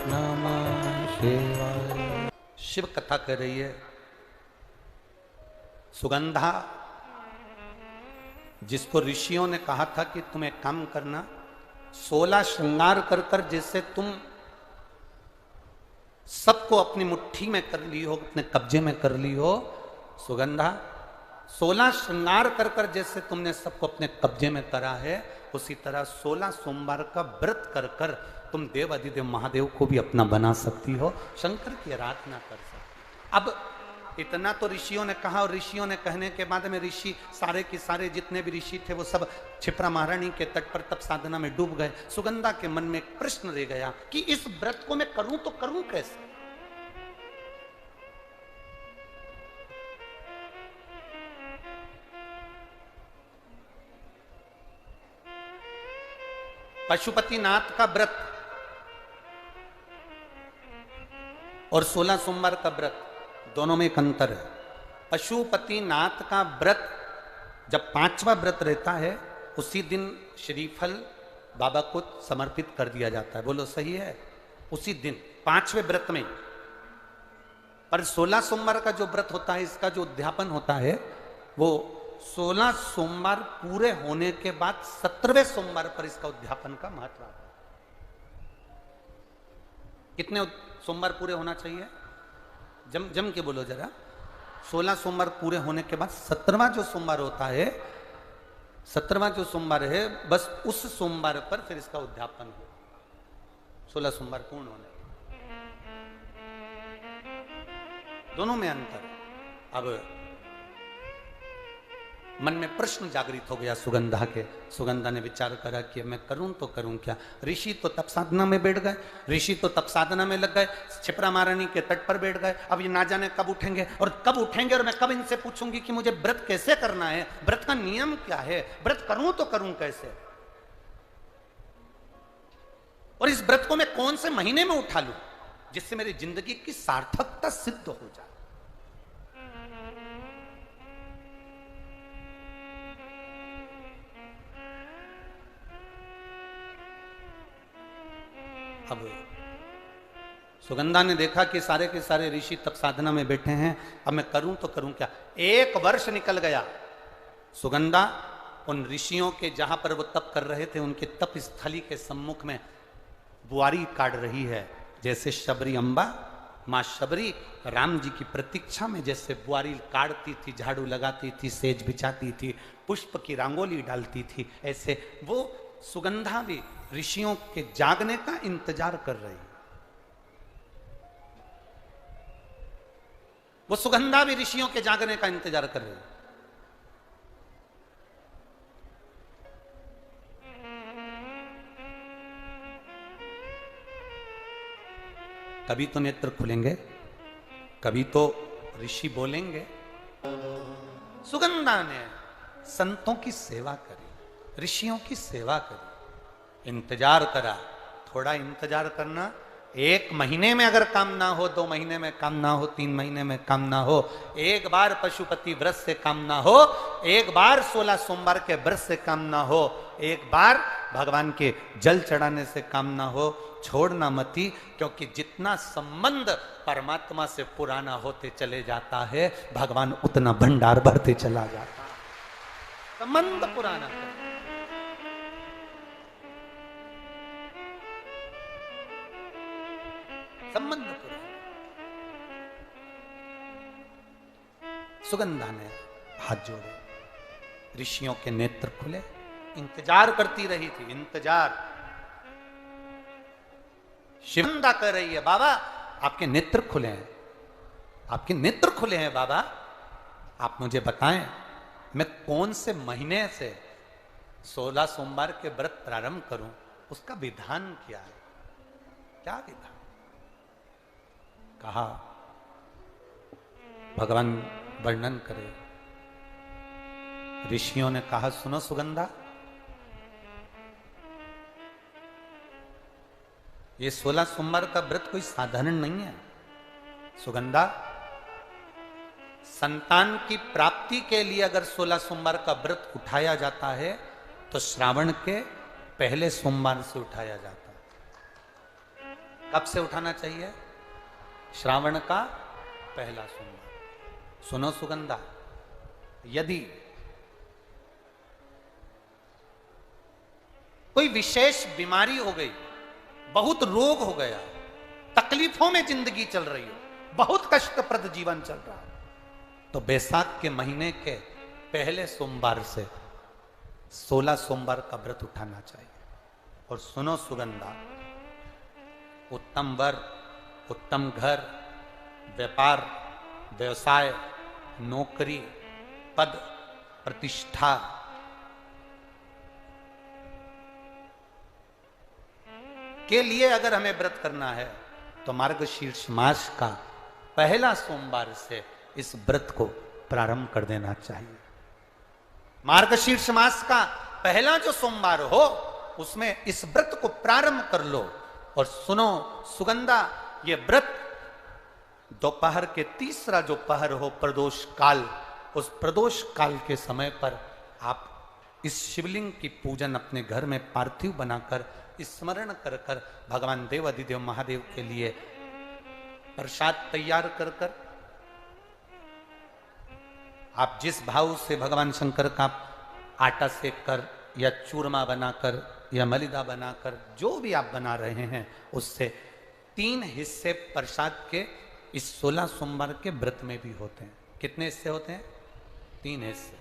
नमः शिवाय। शिव कथा कर रही है। सुगंधा, जिसको ऋषियों ने कहा था कि तुम एक काम करना, 16 श्रृंगार कर कर जैसे तुम सबको अपनी मुट्ठी में कर ली हो, अपने कब्जे में कर ली हो, सुगंधा 16 श्रृंगार कर कर जैसे तुमने सबको अपने कब्जे में करा है, उसी तरह 16 सोमवार का व्रत कर कर तुम देव अधिदेव महादेव को भी अपना बना सकती हो, शंकर की आराधना कर सकती। अब इतना तो ऋषियों ने कहा, और ऋषियों ने कहने के बाद में ऋषि सारे के सारे जितने भी ऋषि थे वो सब क्षिप्रा महारानी के तट पर तप साधना में डूब गए। सुगंधा के मन में एक प्रश्न रह गया कि इस व्रत को मैं करूं तो करूं कैसे। पशुपतिनाथ का व्रत और 16 सोमवार का व्रत, दोनों में एक अंतर है। पशुपतिनाथ का व्रत जब 5वां व्रत रहता है, उसी दिन श्रीफल बाबा को समर्पित कर दिया जाता है। बोलो सही है? उसी दिन 5वें व्रत में। पर 16 सोमवार का जो व्रत होता है, इसका जो उद्यापन होता है, वो 16 सोमवार पूरे होने के बाद 17वें सोमवार पर इसका उद्यापन का महत्व आता है। कितने सोमवार पूरे होना चाहिए? जम के बोलो जरा। 16 सोमवार पूरे होने के बाद 17वां जो सोमवार होता है, 17वां जो सोमवार है, बस उस सोमवार पर फिर इसका उद्यापन हो। 16 सोमवार पूर्ण होने, दोनों में अंतर। अब मन में प्रश्न जागृत हो गया सुगंधा के। सुगंधा ने विचार करा कि मैं करूं तो करूं क्या। ऋषि तो तप साधना में बैठ गए, ऋषि तो तप साधना में लग गए, क्षिप्रा महारानी के तट पर बैठ गए। अब ये ना जाने कब उठेंगे और कब उठेंगे, और मैं कब इनसे पूछूंगी कि मुझे व्रत कैसे करना है, व्रत का नियम क्या है, व्रत करूं तो करूं कैसे, और इस व्रत को मैं कौन से महीने में उठा लूं जिससे मेरी जिंदगी की सार्थकता सिद्ध हो जाए। अब सुगंधा ने देखा कि सारे के सारे ऋषि तप साधना में बैठे हैं, अब मैं करूं तो करूं क्या। 1 वर्ष निकल गया। सुगंधा उन ऋषियों के जहां पर वो तप कर रहे थे, उनके तप स्थली के सम्मुख में बुआरी काट रही है। जैसे शबरी अम्बा, मां शबरी राम जी की प्रतीक्षा में जैसे बुआरी काटती थी, झाड़ू लगाती थी, सेज बिछाती थी, पुष्प की रंगोली डालती थी, ऐसे वो सुगंधा भी ऋषियों के जागने का इंतजार कर रही। वो सुगंधा भी ऋषियों के जागने का इंतजार कर रही। कभी तो नेत्र खुलेंगे, कभी तो ऋषि बोलेंगे। सुगंधा ने संतों की सेवा करी, ऋषियों की सेवा करी, इंतजार करा। थोड़ा इंतजार करना, 1 महीने में अगर काम ना हो, 2 महीने में काम ना हो, 3 महीने में काम ना हो, एक बार पशुपति व्रत से काम ना हो, एक बार 16 सोमवार के व्रत से काम ना हो, एक बार भगवान के जल चढ़ाने से काम ना हो, छोड़ना मती। क्योंकि जितना संबंध परमात्मा से पुराना होते चले जाता है, भगवान उतना भंडार भरते चला जाता है। संबंध पुराना है। संबंध पुराना। सुगंधा ने हाथ जोड़े, ऋषियों के नेत्र खुले। इंतजार करती रही थी, इंतजार। शिवंदा कर रही है, बाबा आपके नेत्र खुले हैं, आपके नेत्र खुले हैं बाबा, आप मुझे बताएं मैं कौन से महीने से 16 सोमवार के व्रत प्रारंभ करूं, उसका विधान क्या है, क्या विधान। कहा भगवान वर्णन करे। ऋषियों ने कहा सुनो सुगंधा, ये 16 सोमवार का व्रत कोई साधारण नहीं है। सुगंधा, संतान की प्राप्ति के लिए अगर 16 सोमवार का व्रत उठाया जाता है तो श्रावण के पहले सोमवार से उठाया जाता है। कब से उठाना चाहिए? श्रावण का पहला सोमवार। सुनो सुगंधा, यदि कोई विशेष बीमारी हो गई, बहुत रोग हो गया, तकलीफों में जिंदगी चल रही हो, बहुत कष्टप्रद जीवन चल रहा है, तो बैसाख के महीने के पहले सोमवार से 16 सोमवार का व्रत उठाना चाहिए। और सुनो सुगंधा, उत्तम वर, उत्तम घर, व्यापार, व्यवसाय, नौकरी, पद, प्रतिष्ठा, के लिए अगर हमें व्रत करना है तो मार्गशीर्ष मास का पहला सोमवार से इस व्रत को प्रारंभ कर देना चाहिए। मार्गशीर्ष मास का पहला जो सोमवार हो उसमें इस व्रत को प्रारंभ कर लो। और सुनो सुगंधा, ये व्रत दोपहर के तीसरा जो पहर हो प्रदोष काल, उस प्रदोष काल के समय पर आप इस शिवलिंग की पूजन अपने घर में पार्थिव बनाकर स्मरण कर कर भगवान देव अधिदेव महादेव के लिए प्रसाद तैयार कर कर, आप जिस भाव से भगवान शंकर का आटा सेक कर या चूरमा बनाकर या मलिदा बनाकर जो भी आप बना रहे हैं, उससे 3 हिस्से प्रसाद के इस 16 सोमवार के व्रत में भी होते हैं। कितने हिस्से होते हैं? 3 हिस्से।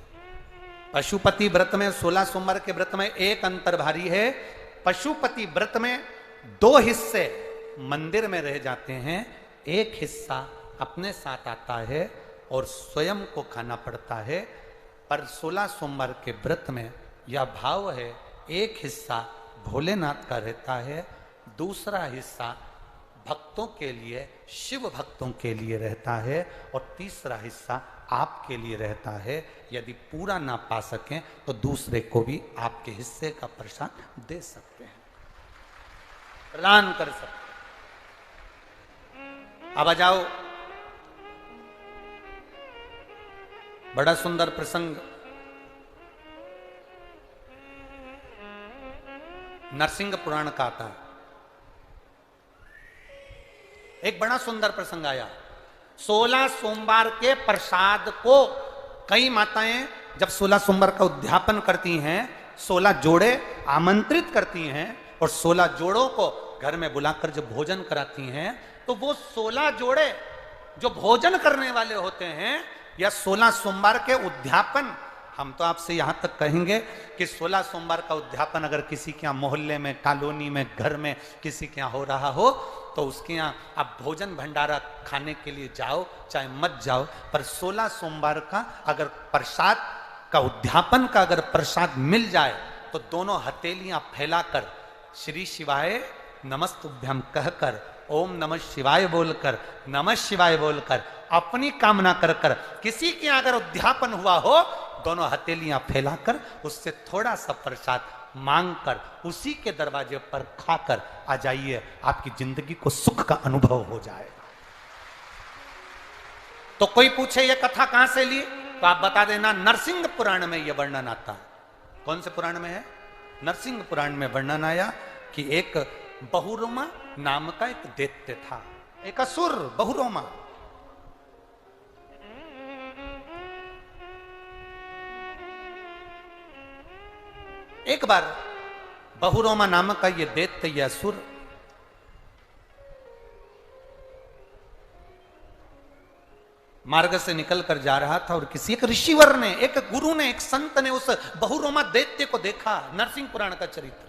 पशुपति व्रत में 16 सोमवार के व्रत में एक अंतर भारी है। पशुपति व्रत में 2 हिस्से मंदिर में रह जाते हैं, एक हिस्सा अपने साथ आता है और स्वयं को खाना पड़ता है। पर 16 सोमवार के व्रत में यह भाव है, एक हिस्सा भोलेनाथ का रहता है, दूसरा हिस्सा भक्तों के लिए, शिव भक्तों के लिए रहता है, और तीसरा हिस्सा आपके लिए रहता है। यदि पूरा ना पा सकें तो दूसरे को भी आपके हिस्से का प्रसाद दे सकते हैं, प्रदान कर सकते हैं। अब आ जाओ, बड़ा सुंदर प्रसंग नरसिंह पुराण का आता है। एक बड़ा सुंदर प्रसंग आया। 16 सोमवार के प्रसाद को कई माताएं जब 16 सोमवार का उद्यापन करती हैं, 16 जोड़े आमंत्रित करती हैं और 16 जोड़ों को घर में बुलाकर जब भोजन कराती हैं, तो वो 16 जोड़े जो भोजन करने वाले होते हैं या 16 सोमवार के उद्यापन, हम तो आपसे यहां तक कहेंगे कि 16 सोमवार का उद्यापन अगर किसी के यहाँ मोहल्ले में, कॉलोनी में, घर में किसी के यहाँ हो रहा हो तो उसके यहाँ आप भोजन भंडारा खाने के लिए जाओ, चाहे मत जाओ, पर 16 सोमवार का अगर प्रसाद का उद्यापन का अगर प्रसाद मिल जाए तो दोनों हथेलियां फैलाकर श्री शिवाय नमस्तुभ्यम कहकर, ओम नमः शिवाय बोलकर, नमः शिवाय बोलकर, अपनी कामना कर कर, किसी के अगर उद्यापन हुआ हो, दोनों हथेलियां फैलाकर उससे थोड़ा सा प्रसाद मांगकर उसी के दरवाजे पर खाकर आ जाइए, आपकी जिंदगी को सुख का अनुभव हो जाएगा। तो कोई पूछे ये कथा कहां से ली, तो आप बता देना नरसिंह पुराण में यह वर्णन आता है। कौन से पुराण में है? नरसिंह पुराण में वर्णन आया कि एक बहुरोमा नाम का एक दैत्य था, एक असुर बहुरोमा। एक बार बहुरोमा नामक का ये दैत्य, ये असुर मार्ग से निकलकर जा रहा था और किसी एक ऋषिवर ने, एक गुरु ने, एक संत ने उस बहुरोमा दैत्य को देखा। नरसिंह पुराण का चरित्र।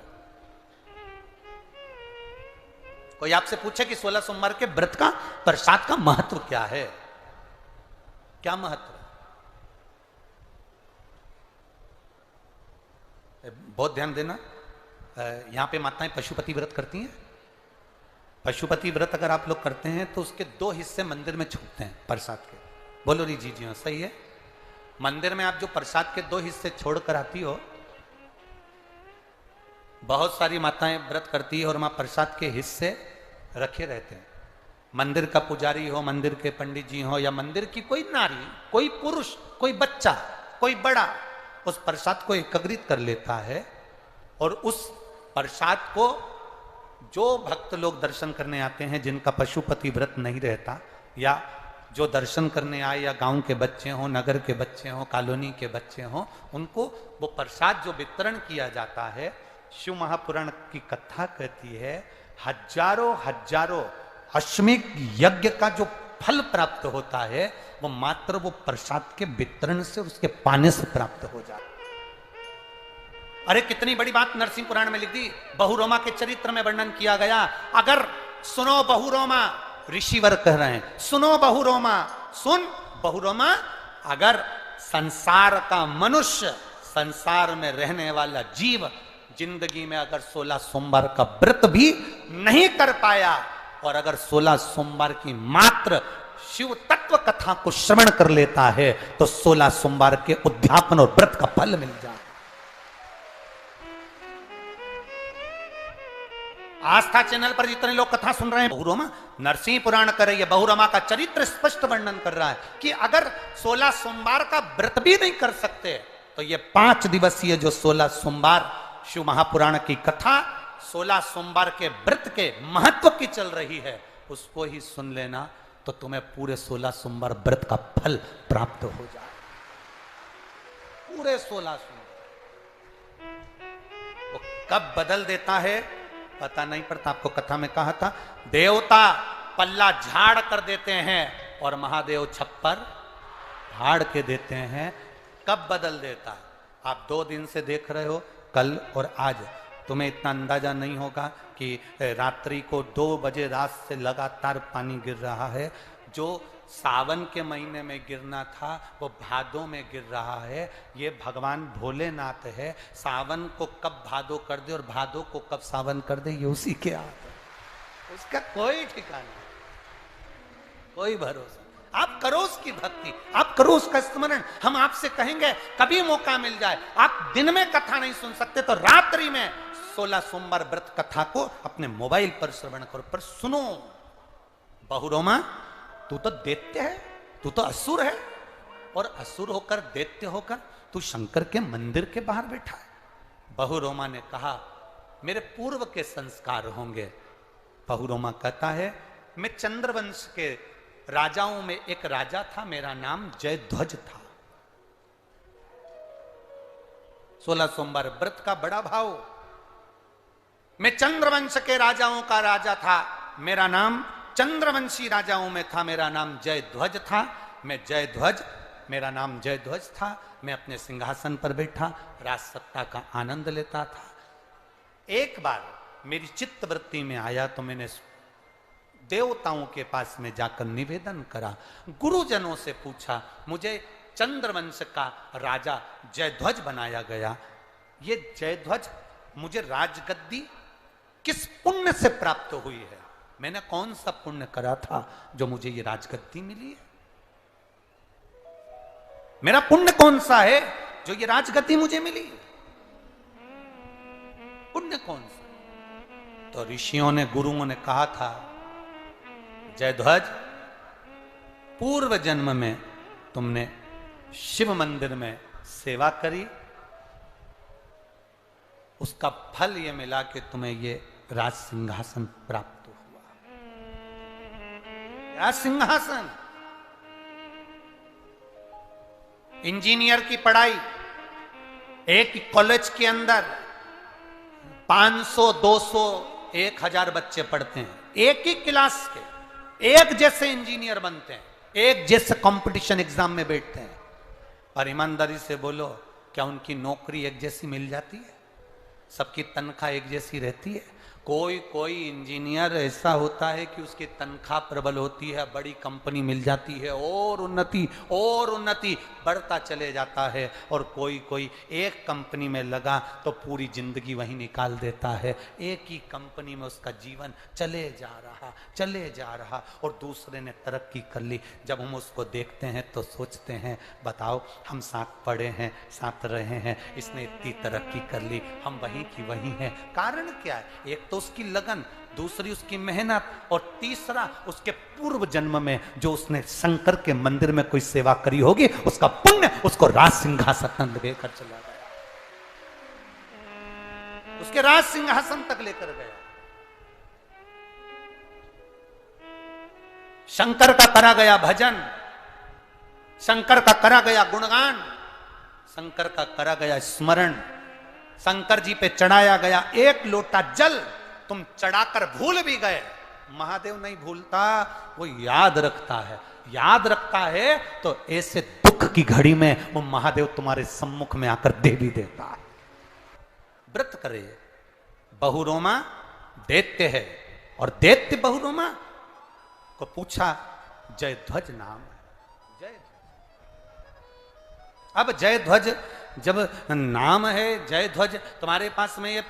कोई आपसे पूछे कि 16 सोमवार के व्रत का प्रसाद का महत्व क्या है, क्या महत्व? बहुत ध्यान देना, यहां पे माताएं पशुपति व्रत करती हैं। पशुपति व्रत अगर आप लोग करते हैं तो उसके 2 हिस्से मंदिर में छूटते हैं प्रसाद के। बोलो री जी, जी सही है। मंदिर में आप जो प्रसाद के 2 हिस्से छोड़कर आती हो, बहुत सारी माताएं व्रत करती है और वहां प्रसाद के हिस्से रखे रहते हैं। मंदिर का पुजारी हो, मंदिर के पंडित जी हो, या मंदिर की कोई नारी, कोई पुरुष, कोई बच्चा, कोई बड़ा, उस प्रसाद को एकत्रित कर लेता है और उस प्रसाद को जो भक्त लोग दर्शन करने आते हैं जिनका पशुपति व्रत नहीं रहता, या जो दर्शन करने आए, या गांव के बच्चे हों, नगर के बच्चे हों, कॉलोनी के बच्चे हों, उनको वो प्रसाद जो वितरण किया जाता है, शिव महापुराण की कथा कहती है हजारों हजारों अश्वमेध यज्ञ का जो फल प्राप्त होता है वो मात्र वो प्रसाद के वितरण से, उसके पाने से प्राप्त हो जाता है। अरे कितनी बड़ी बात नरसिंह पुराण में लिख दी, बहुरोमा के चरित्र में वर्णन किया गया। अगर सुनो बहुरोमा, ऋषिवर कह रहे हैं, सुनो बहुरोमा, सुन बहुरोमा, अगर संसार का मनुष्य, संसार में रहने वाला जीव जिंदगी में अगर 16 सोमवार का व्रत भी नहीं कर पाया, और अगर 16 सोमवार की मात्र शिव तत्व कथा को श्रवण कर लेता है, तो 16 सोमवार के उद्यापन और व्रत का फल मिल जाए। आस्था चैनल पर जितने लोग कथा सुन रहे हैं, बहुरोमा नरसिंह पुराण कर रही है, बहुरोमा का चरित्र स्पष्ट वर्णन कर रहा है कि अगर 16 सोमवार का व्रत भी नहीं कर सकते, तो ये 5 दिवसीय जो 16 सोमवार शिव महापुराण की कथा 16 सोमवार के व्रत के महत्व की चल रही है, उसको ही सुन लेना, तो तुम्हें पूरे 16 सोमवार व्रत का फल प्राप्त हो जाए। पूरे 16 सोमवार वो कब बदल देता है पता नहीं पड़ता। आपको कथा में कहा था, देवता पल्ला झाड़ कर देते हैं और महादेव छप्पर झाड़ के देते हैं। कब बदल देता है? आप 2 दिन से देख रहे हो, कल और आज। तुम्हें इतना अंदाजा नहीं होगा कि रात्रि को 2 बजे रात से लगातार पानी गिर रहा है। जो सावन के महीने में गिरना था वो भादों में गिर रहा है। ये भगवान भोलेनाथ है, सावन को कब भादो कर दे और भादो को कब सावन कर दे, ये उसी के हाथ है। उसका कोई ठिकाना, कोई भरोसा। आप करो उसकी भक्ति, आप करो उसका स्मरण। हम आपसे कहेंगे कभी मौका मिल जाए, आप दिन में कथा नहीं सुन सकते तो रात्रि में 16 सोमवार व्रत कथा को अपने मोबाइल पर श्रवण करो, पर सुनो। बहुरोमा, तू तो दैत्य है, तू तो असुर है, और असुर होकर दैत्य होकर तू शंकर के मंदिर के बाहर बैठा है। बहुरोमा ने कहा मेरे पूर्व के संस्कार होंगे। बहुरोमा कहता है मैं चंद्रवंश के राजाओं में एक राजा था, मेरा नाम जयध्वज था। 16 सोमवार व्रत का बड़ा भाव। मैं चंद्रवंश के राजाओं का राजा था, मेरा नाम चंद्रवंशी राजाओं में था, मेरा नाम जयध्वज था। मैं जयध्वज, मेरा नाम जयध्वज था। मैं अपने सिंहासन पर बैठा राज सत्ता का आनंद लेता था। एक बार मेरी चित्तवृत्ति में आया तो मैंने देवताओं के पास में जाकर निवेदन करा, गुरुजनों से पूछा, मुझे चंद्रवंश का राजा जयध्वज बनाया गया, ये जयध्वज मुझे राजगद्दी किस पुण्य से प्राप्त हुई है? मैंने कौन सा पुण्य करा था जो मुझे ये राजगद्दी मिली है? मेरा पुण्य कौन सा है जो ये राजगद्दी मुझे मिली? पुण्य कौन सा? तो ऋषियों ने, गुरुओं ने कहा था, जयध्वज, पूर्व जन्म में तुमने शिव मंदिर में सेवा करी, उसका फल ये मिला कि तुम्हें ये राज सिंहासन प्राप्त हुआ। राज सिंहासन। इंजीनियर की पढ़ाई एक कॉलेज के अंदर 500, 200, 1000 बच्चे पढ़ते हैं, एक ही क्लास के, एक जैसे इंजीनियर बनते हैं, एक जैसे कंपटीशन एग्जाम में बैठते हैं। और ईमानदारी से बोलो, क्या उनकी नौकरी एक जैसी मिल जाती है? सबकी तनख्वाह एक जैसी रहती है? कोई इंजीनियर ऐसा होता है कि उसकी तनख्वाह प्रबल होती है, बड़ी कंपनी मिल जाती है और उन्नति बढ़ता चले जाता है, और कोई एक कंपनी में लगा तो पूरी जिंदगी वहीं निकाल देता है। एक ही कंपनी में उसका जीवन चले जा रहा और दूसरे ने तरक्की कर ली। जब हम उसको देखते हैं तो सोचते हैं, बताओ, हम साथ पढ़े हैं, साथ रहे हैं, इसने इतनी तरक्की कर ली, हम वहीं की वहीं हैं। कारण क्या है? एक तो उसकी लगन, दूसरी उसकी मेहनत, और तीसरा उसके पूर्व जन्म में जो उसने शंकर के मंदिर में कोई सेवा करी होगी, उसका पुण्य उसको राज सिंहासन लेकर चला गया, उसके राज सिंहासन तक लेकर गया। शंकर का करा गया भजन, शंकर का करा गया गुणगान, शंकर का करा गया स्मरण, शंकर जी पे चढ़ाया गया एक लोटा जल तुम चढ़ाकर भूल भी गए। महादेव नहीं भूलता, वो याद रखता है। याद रखता है तो ऐसे दुख की घड़ी में वो महादेव तुम्हारे सम्मुख में आकर दे भी देता है। व्रत करे, बहुरोमा दैत्य है और दैत्य बहुरोमा को पूछा जयध्वज नाम है। जय, अब जयध्वज जब नाम है जयध्वज, तुम्हारे पास में ये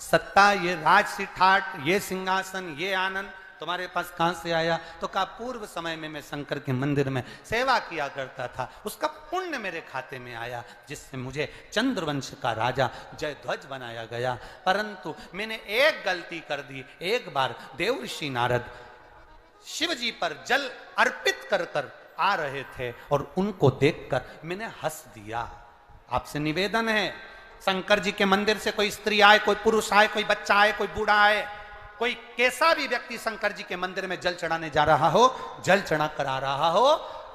सत्ता, ये राजसी ठाट, ये सिंहासन, ये आनंद तुम्हारे पास कहां से आया? तो कहा पूर्व समय में मैं शंकर के मंदिर में सेवा किया करता था, उसका पुण्य मेरे खाते में आया, जिससे मुझे चंद्रवंश का राजा जयध्वज बनाया गया। परंतु मैंने एक गलती कर दी। एक बार देवर्षि नारद शिव जी पर जल अर्पित कर कर आ रहे थे और उनको देखकर मैंने हंस दिया। आपसे निवेदन है, शंकर जी के मंदिर से कोई स्त्री आए, कोई पुरुष आए, कोई बच्चा आए, कोई बूढ़ा आए, कोई कैसा भी व्यक्ति शंकर जी के मंदिर में जल चढ़ाने जा रहा हो, जल चढ़ा कर आ रहा हो,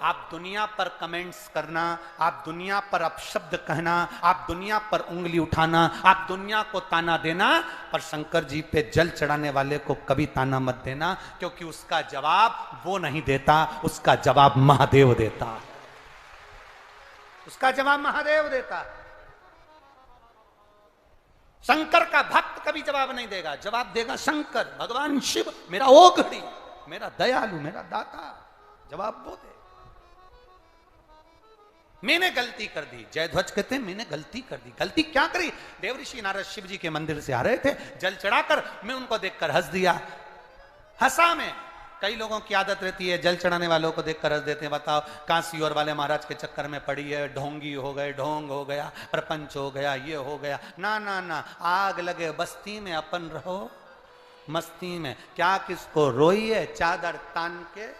आप दुनिया पर कमेंट्स करना, आप दुनिया पर अपशब्द कहना, आप दुनिया पर उंगली उठाना, आप दुनिया को ताना देना, पर शंकर जी पे जल चढ़ाने वाले को कभी ताना मत देना, क्योंकि उसका जवाब वो नहीं देता, उसका जवाब महादेव देता। उसका जवाब महादेव देता। शंकर का भक्त कभी जवाब नहीं देगा, जवाब देगा शंकर, भगवान शिव, मेरा ओघड़ी, मेरा दयालु, मेरा दाता, जवाब वो दे। मैंने गलती कर दी, जयध्वज कहते हैं मैंने गलती कर दी। गलती क्या करी? देवर्षि नारद शिव जी के मंदिर से आ रहे थे, जल चढ़ाकर मैं उनको देखकर हंस दिया। हंसा मैं। कई लोगों की आदत रहती है जल चढ़ाने वालों को देखकर हंस देते हैं। बताओ, काशी और वाले महाराज के चक्कर में पड़ी है, ढोंगी हो गए, ढोंग हो गया, प्रपंच हो गया, ये हो गया। ना ना ना, आग लगे बस्ती में अपन रहो मस्ती में। क्या किसको रोई है, चादर तान के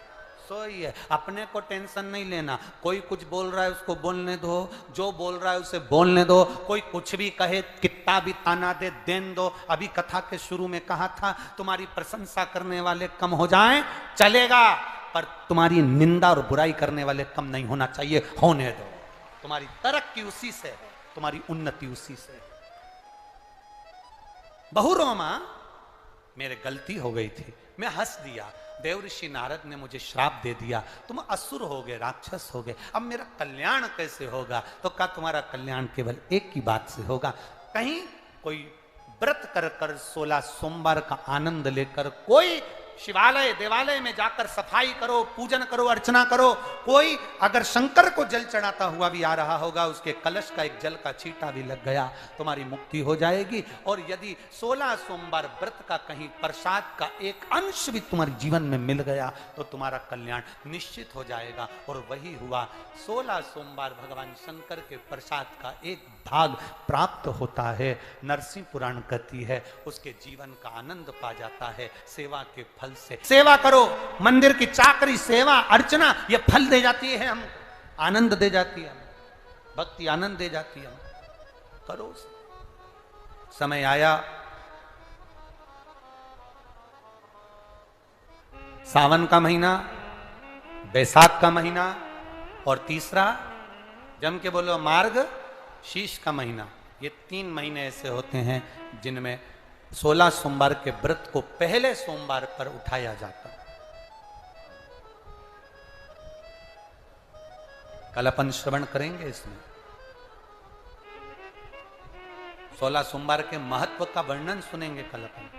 सोई है। अपने को टेंशन नहीं लेना। कोई कुछ बोल रहा है उसको बोलने दो, जो बोल रहा है उसे बोलने दो। कोई कुछ भी कहे, कितना भी ताना दे, देन दो। अभी कथा के शुरू में कहा था, तुम्हारी प्रशंसा करने वाले कम हो जाएं चलेगा, पर तुम्हारी निंदा और बुराई करने वाले कम नहीं होना चाहिए, होने दो। तुम्हारी तरक्की उसी से, तुम्हारी उन्नति उसी से। बहुरोमा, मेरे गलती हो गई थी, मैं हंस दिया। देवर्षि नारद ने मुझे श्राप दे दिया, तुम असुर हो गए, राक्षस हो गए, अब मेरा कल्याण कैसे होगा? तो कहा तुम्हारा कल्याण केवल एक ही बात से होगा। कहीं कोई व्रत कर कर 16 सोमवार का आनंद लेकर कोई शिवालय देवालय में जाकर सफाई करो, पूजन करो, अर्चना करो। कोई अगर शंकर को जल चढ़ाता हुआ भी आ रहा होगा, उसके कलश का एक जल का छींटा भी लग गया, तुम्हारी मुक्ति हो जाएगी। और यदि 16 सोमवार व्रत का कहीं प्रसाद का एक अंश भी तुम्हारे जीवन में मिल गया तो तुम्हारा कल्याण निश्चित हो जाएगा। और वही हुआ। 16 सोमवार भगवान शंकर के प्रसाद का एक भाग प्राप्त होता है। नरसिंह पुराण कहती है, उसके जीवन का आनंद पा जाता है। सेवा के फल से, सेवा करो, मंदिर की चाकरी, सेवा, अर्चना, ये फल दे जाती है, हम आनंद दे जाती है, भक्ति आनंद दे जाती है। करो। समय आया, सावन का महीना, बैसाख का महीना, और तीसरा जम के बोलो मार्ग शीश का महीना। ये 3 महीने ऐसे होते हैं जिनमें 16 सोमवार के व्रत को पहले सोमवार पर उठाया जाता है। कल अपन श्रवण करेंगे इसमें 16 सोमवार के महत्व का वर्णन सुनेंगे कल अपन।